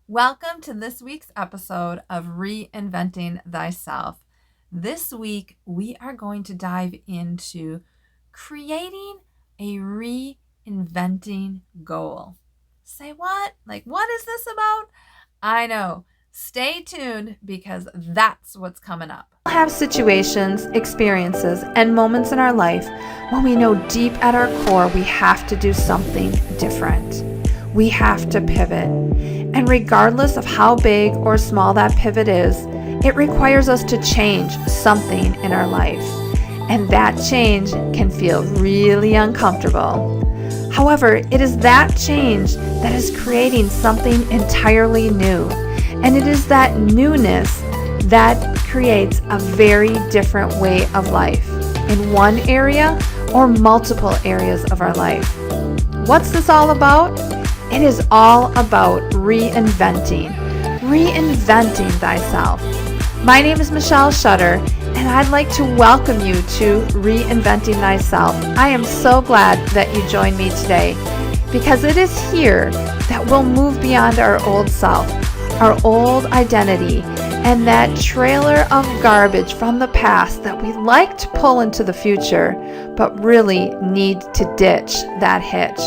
Welcome to this week's episode of Reinventing Thyself. This week, we are going to dive into creating a reinventing goal. Say what? Like, what is this about? I know. Stay tuned because that's what's coming up. We all have situations, experiences, and moments in our life when we know deep at our core we have to do something different. We have to pivot. And regardless of how big or small that pivot is, it requires us to change something in our life. And that change can feel really uncomfortable. However, it is that change that is creating something entirely new. And it is that newness that creates a very different way of life in one area or multiple areas of our life. What's this all about? It is all about reinventing thyself. My name is Michelle Shutter, and I'd like to welcome you to Reinventing Thyself. I am so glad that you joined me today because it is here that we'll move beyond our old self, our old identity, and that trailer of garbage from the past that we like to pull into the future, but really need to ditch that hitch.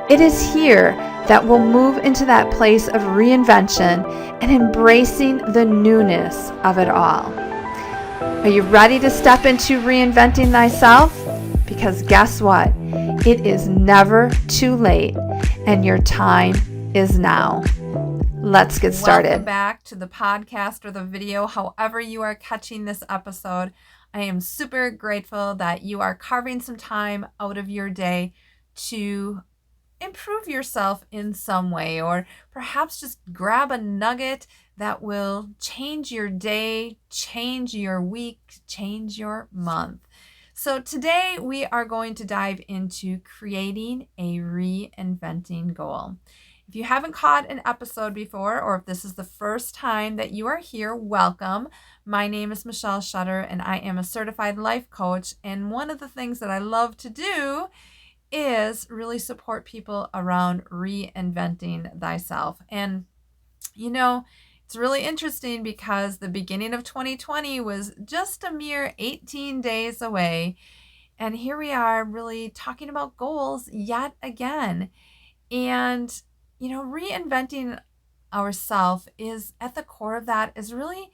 It is here that we'll move into that place of reinvention and embracing the newness of it all. Are you ready to step into reinventing thyself? Because guess what? It is never too late, and your time is now. Let's get started. Welcome back to the podcast or the video, however you are catching this episode. I am super grateful that you are carving some time out of your day to improve yourself in some way, or perhaps just grab a nugget that will change your day, change your week, change your month. So today we are going to dive into creating a reinventing goal. If you haven't caught an episode before, or if this is the first time that you are here, welcome. My name is Michelle Shutter, and I am a certified life coach. And one of the things that I love to do is really support people around reinventing thyself. And, it's really interesting because the beginning of 2020 was just a mere 18 days away. And here we are really talking about goals yet again. And reinventing ourselves is at the core of that is really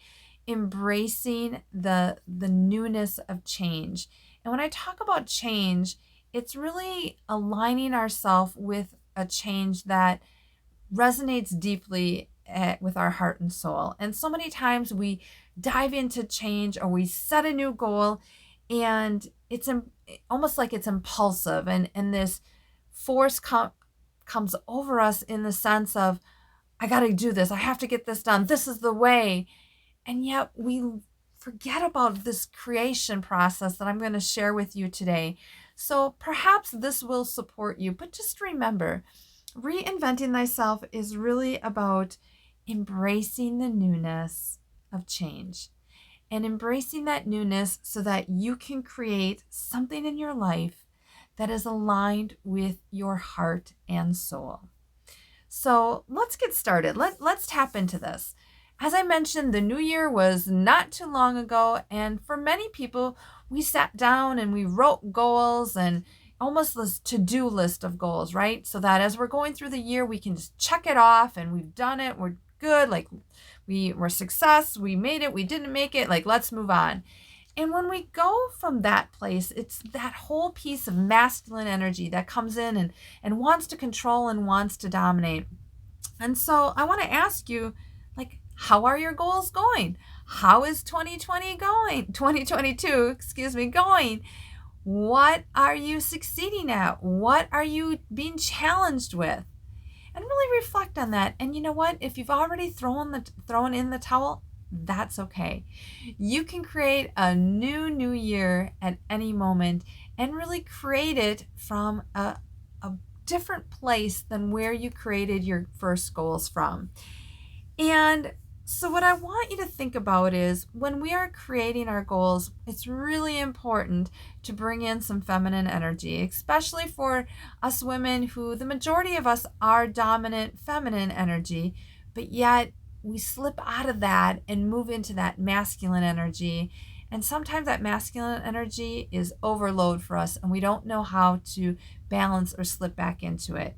embracing the newness of change. And when I talk about change, it's really aligning ourselves with a change that resonates deeply with our heart and soul. And so many times we dive into change or we set a new goal, and it's almost like it's impulsive, and this force comes over us in the sense of, I got to do this. I have to get this done. This is the way. And yet we forget about this creation process that I'm going to share with you today. So perhaps this will support you. But just remember, reinventing thyself is really about embracing the newness of change and embracing that newness so that you can create something in your life that is aligned with your heart and soul. So let's get started. Let's tap into this. As I mentioned, the new year was not too long ago, and for many people, we sat down and we wrote goals and almost this to-do list of goals, right? So that as we're going through the year, we can just check it off and we've done it, we're good, like we were success, we made it, we didn't make it, like let's move on. And when we go from that place, it's that whole piece of masculine energy that comes in and wants to control and wants to dominate. And so I want to ask you, like, how are your goals going? How is 2022 going? What are you succeeding at? What are you being challenged with? And really reflect on that. And you know what? If you've already thrown in the towel, that's okay. You can create a new year at any moment and really create it from a different place than where you created your first goals from. And so what I want you to think about is when we are creating our goals, it's really important to bring in some feminine energy, especially for us women who the majority of us are dominant feminine energy. but yet we slip out of that and move into that masculine energy. And sometimes that masculine energy is overload for us and we don't know how to balance or slip back into it.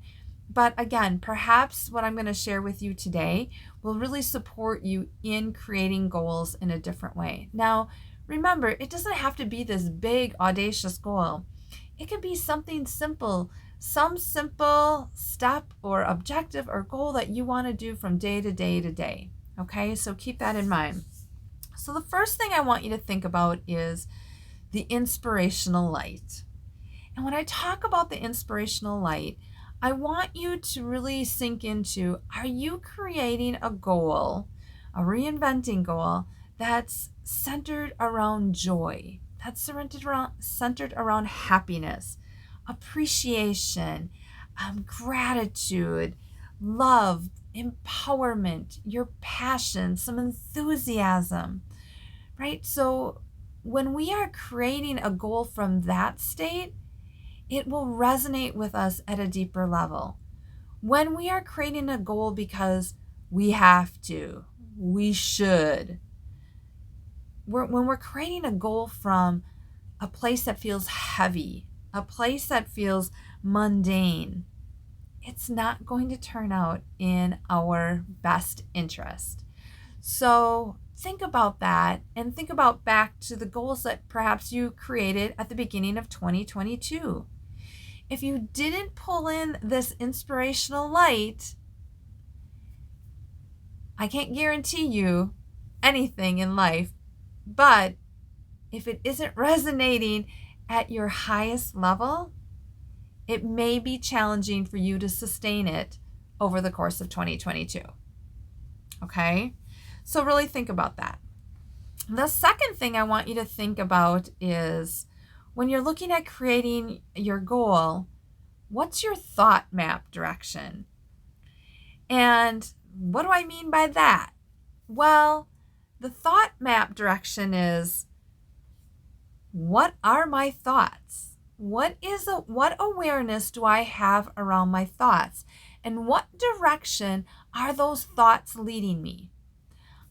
But again, perhaps what I'm going to share with you today will really support you in creating goals in a different way. Now, remember, it doesn't have to be this big, audacious goal. It can be something simple, some simple step or objective or goal that you want to do from day to day to day. Okay, so keep that in mind. So the first thing I want you to think about is the inspirational light. And when I talk about the inspirational light, I want you to really sink into, are you creating a goal, a reinventing goal that's centered around joy, that's centered around happiness, appreciation, gratitude, love, empowerment, your passion, some enthusiasm, right? So when we are creating a goal from that state, it will resonate with us at a deeper level. When we are creating a goal because we have to, we should, when we're creating a goal from a place that feels heavy, a place that feels mundane, it's not going to turn out in our best interest. So think about that and think about back to the goals that perhaps you created at the beginning of 2022. If you didn't pull in this inspirational light, I can't guarantee you anything in life, but if it isn't resonating at your highest level, it may be challenging for you to sustain it over the course of 2022. Okay? So really think about that. The second thing I want you to think about is when you're looking at creating your goal, what's your thought map direction? And what do I mean by that? Well, the thought map direction is, what are my thoughts? What awareness do I have around my thoughts? And what direction are those thoughts leading me?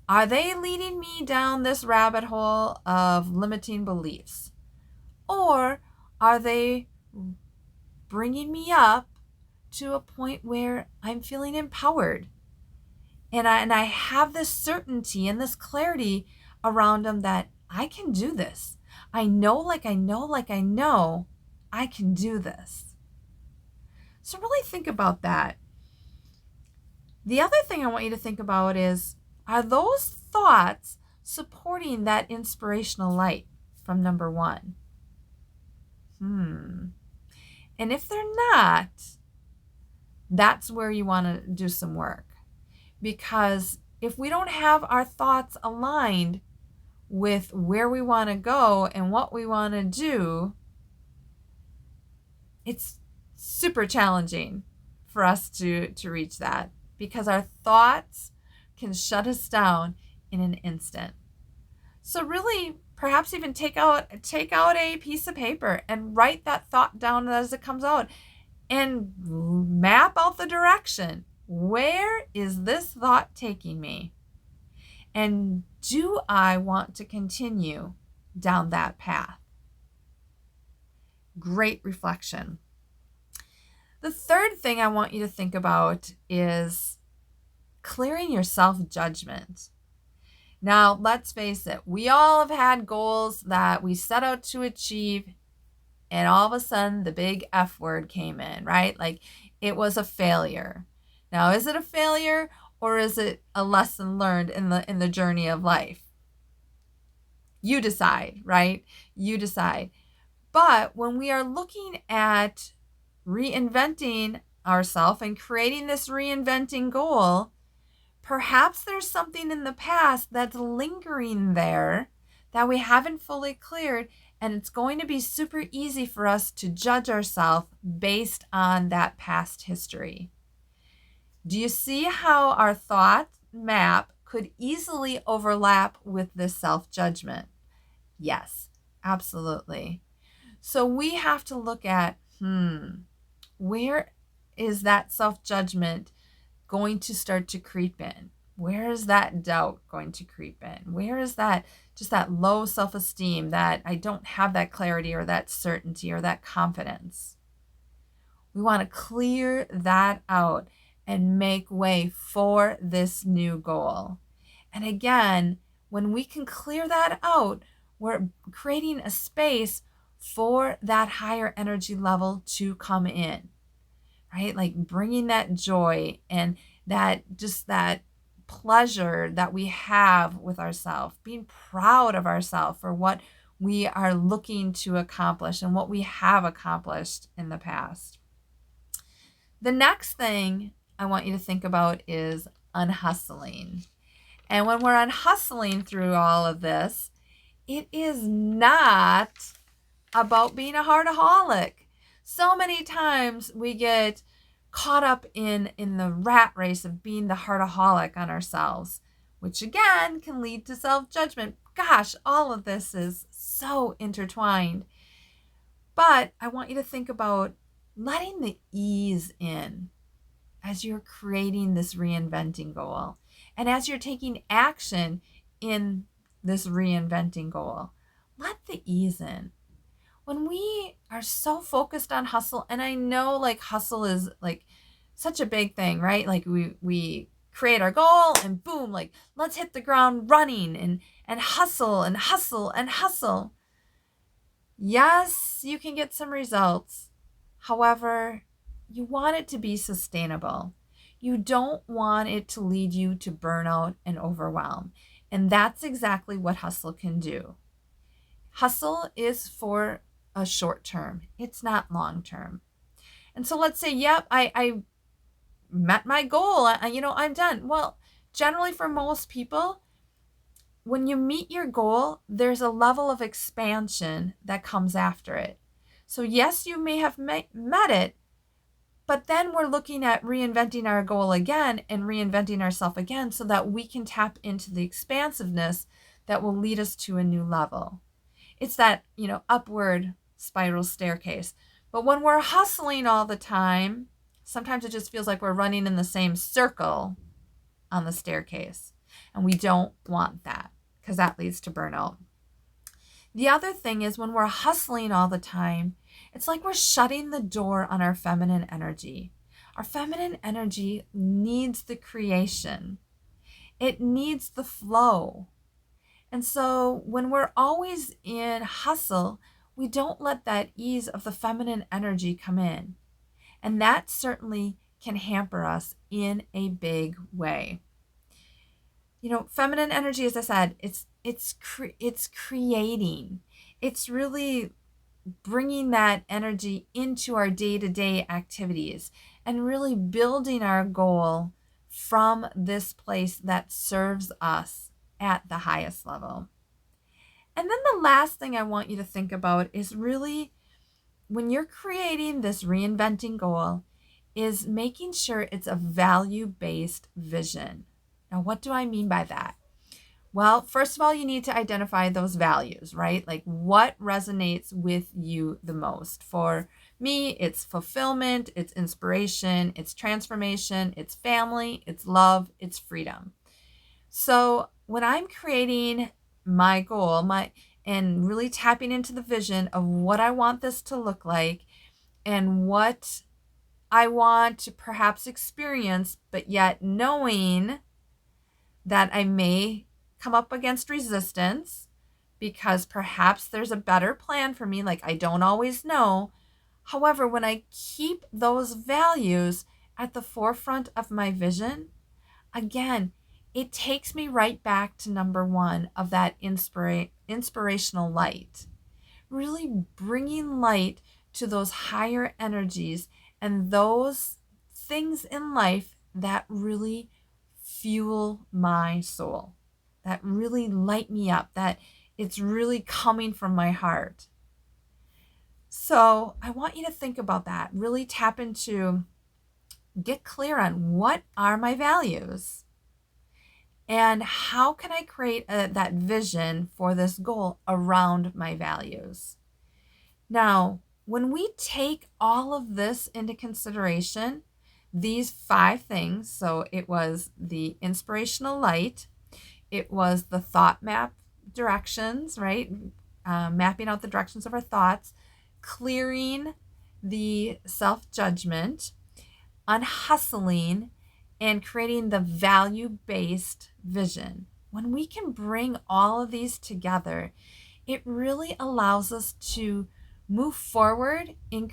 Are they leading me down this rabbit hole of limiting beliefs? Or are they bringing me up to a point where I'm feeling empowered? And I have this certainty and this clarity around them that I can do this. I know I can do this. So really think about that. The other thing I want you to think about is, are those thoughts supporting that inspirational light from number one? And if they're not, that's where you want to do some work. Because if we don't have our thoughts aligned with where we want to go and what we want to do, it's super challenging for us to reach that, because our thoughts can shut us down in an instant. So really, perhaps even take out a piece of paper and write that thought down as it comes out and map out the direction. Where is this thought taking me? And do I want to continue down that path? Great reflection. The third thing I want you to think about is clearing your self-judgment. Now, let's face it, we all have had goals that we set out to achieve, and all of a sudden the big F word came in, right? Like it was a failure. Now, is it a failure or is it a lesson learned in the journey of life? You decide, right? You decide. But when we are looking at reinventing ourselves and creating this reinventing goal, perhaps there's something in the past that's lingering there that we haven't fully cleared, and it's going to be super easy for us to judge ourselves based on that past history. Do you see how our thought map could easily overlap with this self-judgment? Yes, absolutely. So we have to look at, where is that self-judgment going to start to creep in? Where is that doubt going to creep in? Where is that just that low self-esteem, that I don't have that clarity or that certainty or that confidence? We want to clear that out and make way for this new goal. And again, when we can clear that out, we're creating a space for that higher energy level to come in, right? Like bringing that joy and that pleasure that we have with ourselves, being proud of ourselves for what we are looking to accomplish and what we have accomplished in the past. The next thing I want you to think about is unhustling. And when we're unhustling through all of this, it is not about being a heartaholic. So many times we get caught up in the rat race of being the heartaholic on ourselves, which again can lead to self-judgment. Gosh, all of this is so intertwined. But I want you to think about letting the ease in as you're creating this reinventing goal and as you're taking action in this reinventing goal. Let the ease in. When we are so focused on hustle, and I know like hustle is like such a big thing, right? Like we create our goal and boom, like let's hit the ground running and hustle and hustle and hustle. Yes, you can get some results. However, you want it to be sustainable. You don't want it to lead you to burnout and overwhelm. And that's exactly what hustle can do. Hustle is for a short term. It's not long term. And so let's say, yep, I met my goal. I'm done. Well, generally for most people, when you meet your goal, there's a level of expansion that comes after it. So yes, you may have met it, but then we're looking at reinventing our goal again and reinventing ourselves again so that we can tap into the expansiveness that will lead us to a new level. It's that, upward spiral staircase. But when we're hustling all the time, sometimes it just feels like we're running in the same circle on the staircase. And we don't want that because that leads to burnout. The other thing is when we're hustling all the time, it's like we're shutting the door on our feminine energy. Our feminine energy needs the creation. It needs the flow. And so when we're always in hustle, we don't let that ease of the feminine energy come in. And that certainly can hamper us in a big way. Feminine energy, as I said, it's creating. It's really bringing that energy into our day-to-day activities and really building our goal from this place that serves us at the highest level. And then the last thing I want you to think about is really when you're creating this reinventing goal is making sure it's a value-based vision. Now, what do I mean by that? Well, first of all, you need to identify those values, right? Like what resonates with you the most. For me, it's fulfillment, it's inspiration, it's transformation, it's family, it's love, it's freedom. So when I'm creating my goal, and really tapping into the vision of what I want this to look like and what I want to perhaps experience, but yet knowing that I may come up against resistance because perhaps there's a better plan for me, like I don't always know. However, when I keep those values at the forefront of my vision, again, it takes me right back to number one of that inspirational light. Really bringing light to those higher energies and those things in life that really fuel my soul, that really light me up, that it's really coming from my heart. So I want you to think about that. Really tap into, get clear on what are my values and how can I create that vision for this goal around my values. Now, when we take all of this into consideration, these 5 things. So it was the Inspirational Light. It was the thought map directions, right? Mapping out the directions of our thoughts, clearing the self-judgment, unhustling, and creating the value-based vision. When we can bring all of these together, it really allows us to move forward in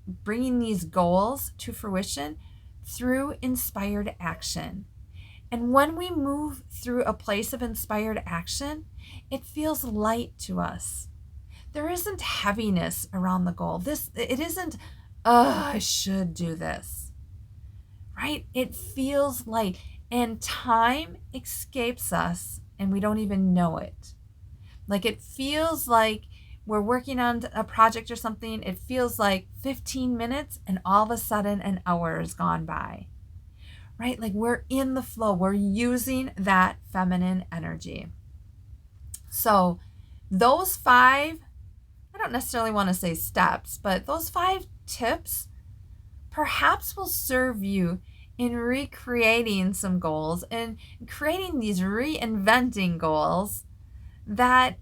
bringing these goals to fruition through inspired action. And when we move through a place of inspired action, it feels light to us. There isn't heaviness around the goal. It isn't, oh, I should do this, right? It feels light, and time escapes us and we don't even know it. Like, it feels like we're working on a project or something. It feels like 15 minutes and all of a sudden an hour has gone by, right? Like, we're in the flow. We're using that feminine energy. So those 5, I don't necessarily want to say steps, but those 5 tips perhaps will serve you in recreating some goals and creating these reinventing goals that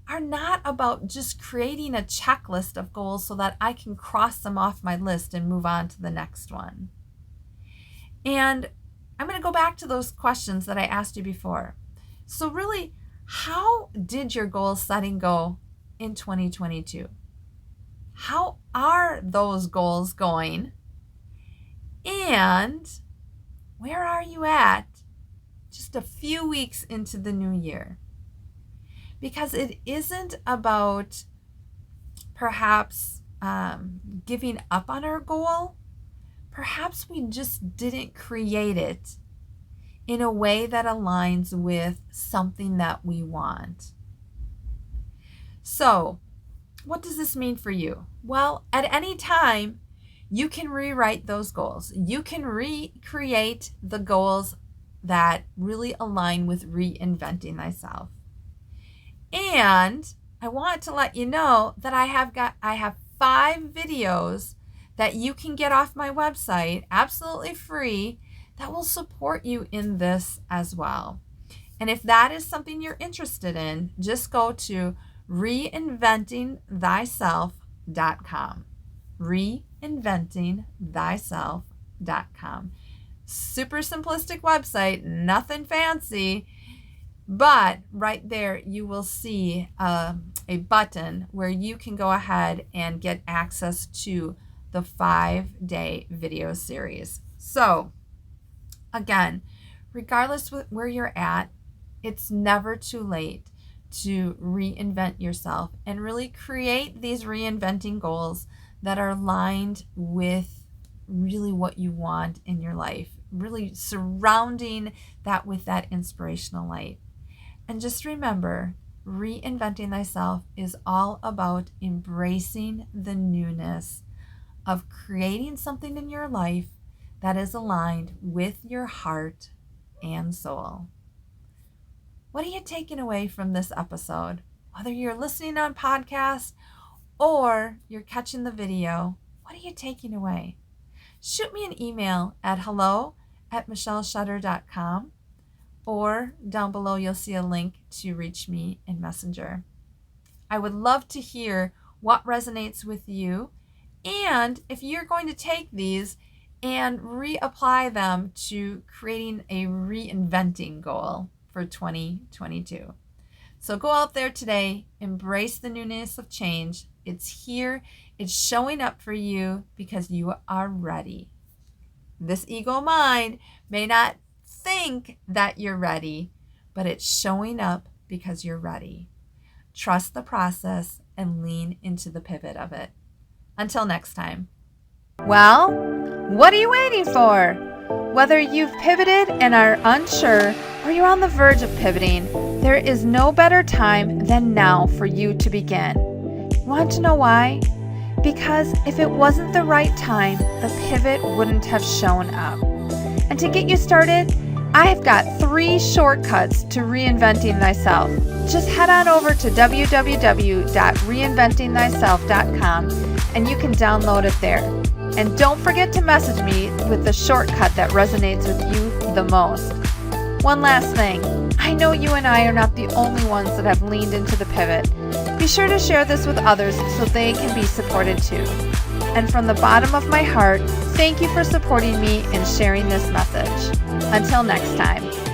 are not about just creating a checklist of goals so that I can cross them off my list and move on to the next one. And I'm going to go back to those questions that I asked you before. So really, how did your goal setting go in 2022? How are those goals going? And where are you at just a few weeks into the new year? Because it isn't about perhaps giving up on our goal. Perhaps we just didn't create it in a way that aligns with something that we want. So, what does this mean for you? Well, at any time, you can rewrite those goals. You can recreate the goals that really align with reinventing thyself. And I want to let you know that I have 5 videos that you can get off my website absolutely free that will support you in this as well. And if that is something you're interested in, just go to reinventingthyself.com. reinventingthyself.com. Super simplistic website, nothing fancy, but right there you will see a button where you can go ahead and get access to the 5-day video series. So again, regardless of where you're at, it's never too late to reinvent yourself and really create these reinventing goals that are aligned with really what you want in your life, really surrounding that with that inspirational light. And just remember, reinventing thyself is all about embracing the newness of creating something in your life that is aligned with your heart and soul. What are you taking away from this episode? Whether you're listening on podcast or you're catching the video, what are you taking away? Shoot me an email at hello@michelleshutter.com, or down below you'll see a link to reach me in Messenger. I would love to hear what resonates with you, and if you're going to take these and reapply them to creating a reinventing goal for 2022. So go out there today, embrace the newness of change. It's here, it's showing up for you because you are ready. This ego mind may not think that you're ready, but it's showing up because you're ready. Trust the process and lean into the pivot of it. Until next time. Well, what are you waiting for? Whether you've pivoted and are unsure or you're on the verge of pivoting, there is no better time than now for you to begin. Want to know why? Because if it wasn't the right time, the pivot wouldn't have shown up. And to get you started, I have got 3 shortcuts to reinventing thyself. Just head on over to www.reinventingthyself.com and you can download it there. And don't forget to message me with the shortcut that resonates with you the most. One last thing. I know you and I are not the only ones that have leaned into the pivot. Be sure to share this with others so they can be supported too. And from the bottom of my heart, thank you for supporting me and sharing this message. Until next time.